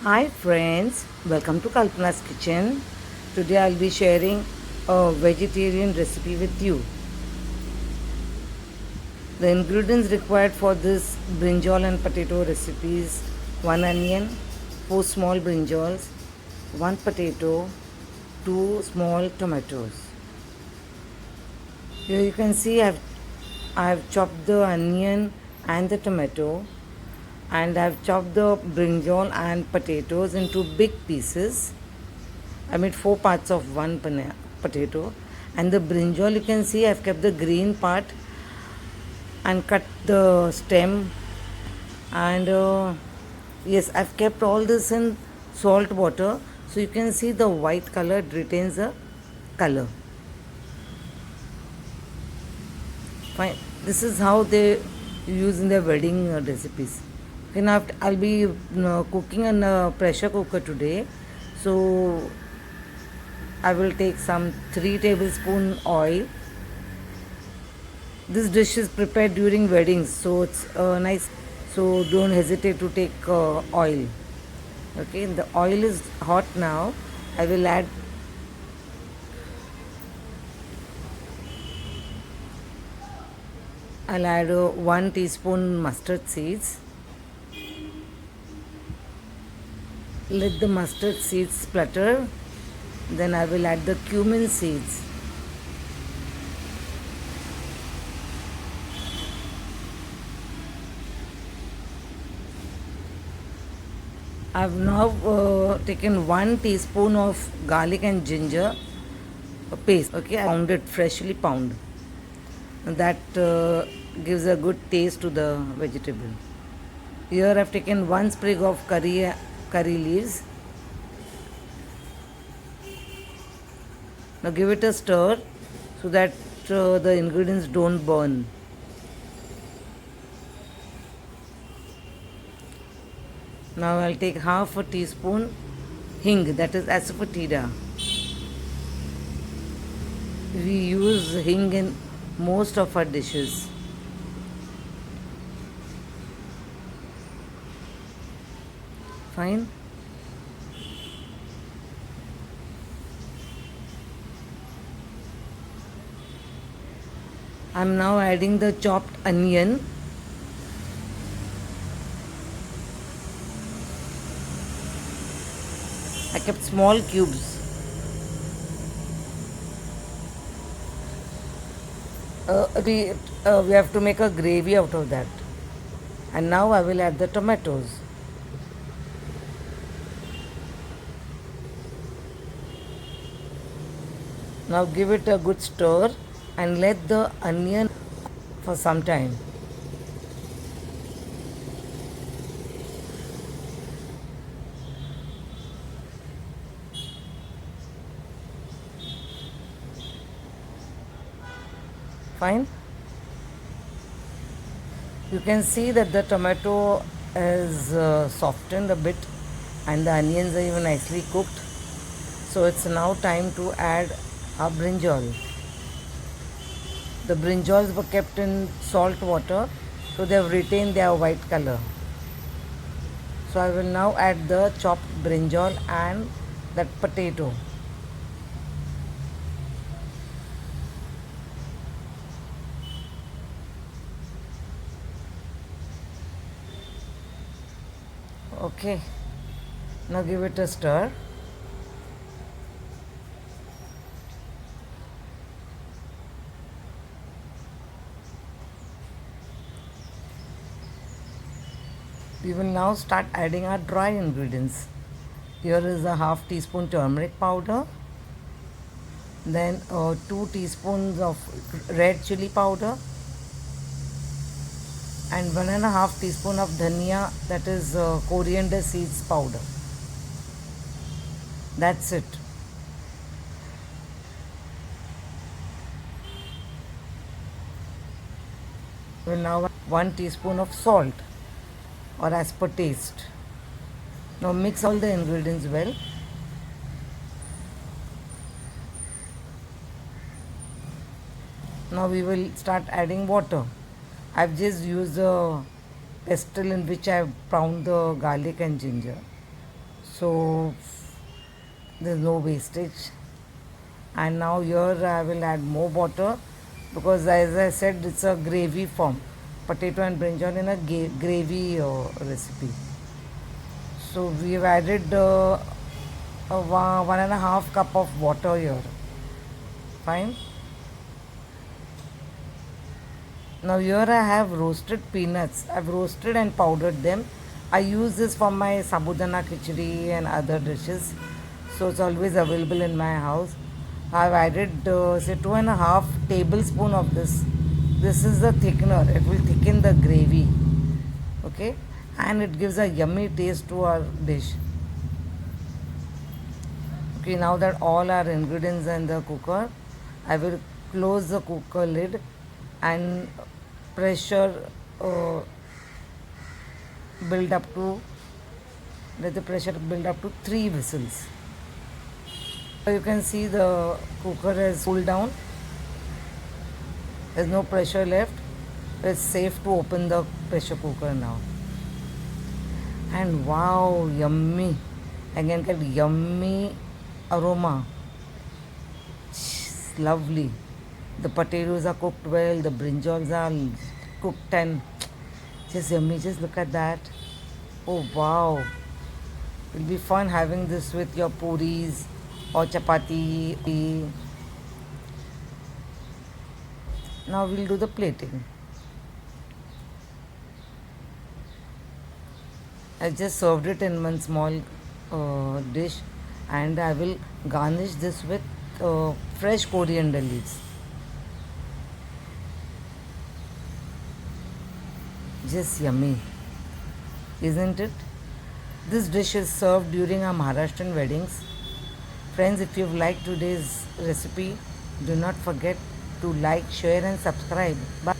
Hi friends, welcome to Kalpana's Kitchen. Today I'll be sharing a vegetarian recipe with you. The ingredients required for this brinjal and potato recipe is 1 onion, 4 small brinjals, 1 potato, 2 small tomatoes. Here you can see I've chopped the onion and the tomato, and I've chopped the brinjal and potatoes into big pieces. I made 4 parts of one potato, and the brinjal you can see I've kept the green part and cut the stem, and yes, I've kept all this in salt water, so you can see the white color, it retains the color. Fine. This is how they use in their wedding recipes. Okay, now I'll be cooking in a pressure cooker today, so I will take some 3 tablespoon oil. This dish is prepared during weddings, so it's nice. So don't hesitate to take oil. Okay, the oil is hot now. I will add I'll add 1 teaspoon mustard seeds. Let the mustard seeds splutter. Then I will add the cumin seeds. I've now taken 1 teaspoon of garlic and ginger paste. Okay, I pound it, freshly pound. That gives a good taste to the vegetable. Here I've taken 1 sprig of curry leaves. Now give it a stir so that the ingredients don't burn. Now I'll take half a teaspoon hing, that is asafoetida. We use hing in most of our dishes. Fine. I'm now adding the chopped onion. I kept small cubes. We have to make a gravy out of that. And now I will add the tomatoes. Now give it a good stir and let the onion for some time. Fine. You can see that the tomato is softened a bit and the onions are even nicely cooked. So it's now time to add our brinjal. The brinjals were kept in salt water, so they have retained their white color. So I will now add the chopped brinjal and that potato. Okay, now give it a stir. We will now start adding our dry ingredients. Here is a half teaspoon turmeric powder, then 2 teaspoons of red chili powder, and 1.5 teaspoon of dhania, that is coriander seeds powder. That's it. We will now add 1 teaspoon of salt or as per taste. Now mix all the ingredients well. Now we will start adding water. I've just used a pestle in which I've pound the garlic and ginger. So there's no wastage. And now here I will add more water, because as I said, it's a gravy form, potato and brinjal in a gravy recipe. So we have added a 1.5 cup of water here. Fine. Now here I have roasted peanuts. I've roasted and powdered them. I use this for my sabudana khichdi and other dishes, so it's always available in my house. I've added say 2.5 tablespoon of this. This is the thickener. It will thicken the gravy. Okay, and it gives a yummy taste to our dish. Okay, now that all our ingredients are in the cooker, I will close the cooker lid and pressure uh, build up to let the pressure build up to 3 whistles. So you can see the cooker has cooled down. There's no pressure left. It's safe to open the pressure cooker now. And wow, yummy! I can get yummy aroma. It's lovely. The potatoes are cooked well. The brinjals are cooked and just yummy. Just look at that. Oh wow! It'll be fun having this with your puris or chapati. Now we'll do the plating. I just served it in one small dish, and I will garnish this with fresh coriander leaves. Just yummy, isn't it? This dish is served during our Maharashtrian weddings. Friends, if you've liked today's recipe, do not forget to like, share, and subscribe. Bye.